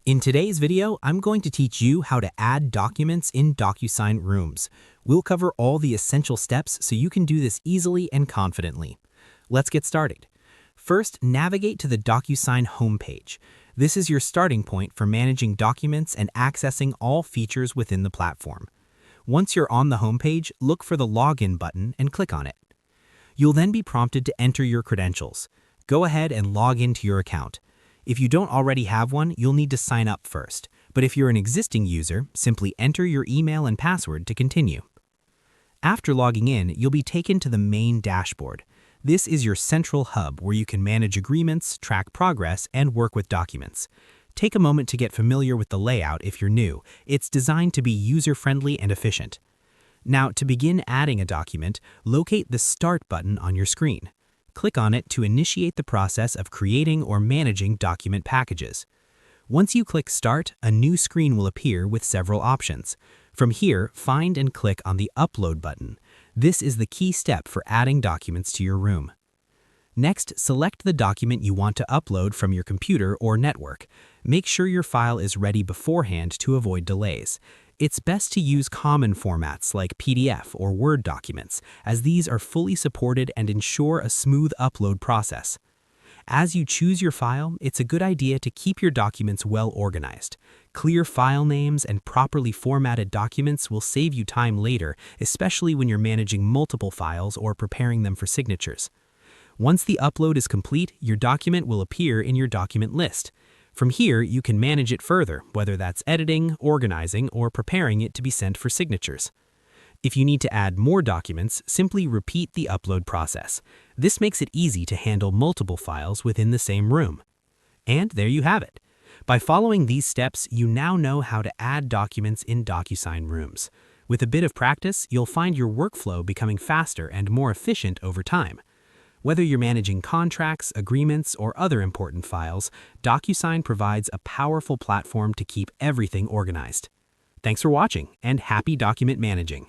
In today's video, I'm going to teach you how to add documents in Docusign rooms. We'll cover all the essential steps so you can do this easily and confidently. Let's get started. First, navigate to the Docusign homepage. This is your starting point for managing documents and accessing all features within the platform. Once you're on the homepage, look for the Login button and click on it. You'll then be prompted to enter your credentials. Go ahead and log into your account. If you don't already have one, you'll need to sign up first. But if you're an existing user, simply enter your email and password to continue. After logging in, you'll be taken to the main dashboard. This is your central hub where you can manage agreements, track progress, and work with documents. Take a moment to get familiar with the layout if you're new. It's designed to be user-friendly and efficient. Now, to begin adding a document, locate the Start button on your screen. Click on it to initiate the process of creating or managing document packages. Once you click Start, a new screen will appear with several options. From here, find and click on the Upload button. This is the key step for adding documents to your room. Next, select the document you want to upload from your computer or network. Make sure your file is ready beforehand to avoid delays. It's best to use common formats like PDF or Word documents, as these are fully supported and ensure a smooth upload process. As you choose your file, it's a good idea to keep your documents well organized. Clear file names and properly formatted documents will save you time later, especially when you're managing multiple files or preparing them for signatures. Once the upload is complete, your document will appear in your document list. From here, you can manage it further, whether that's editing, organizing, or preparing it to be sent for signatures. If you need to add more documents, simply repeat the upload process. This makes it easy to handle multiple files within the same room. And there you have it. By following these steps, you now know how to add documents in Docusign rooms. With a bit of practice, you'll find your workflow becoming faster and more efficient over time. Whether you're managing contracts, agreements, or other important files, Docusign provides a powerful platform to keep everything organized. Thanks for watching, and happy document managing.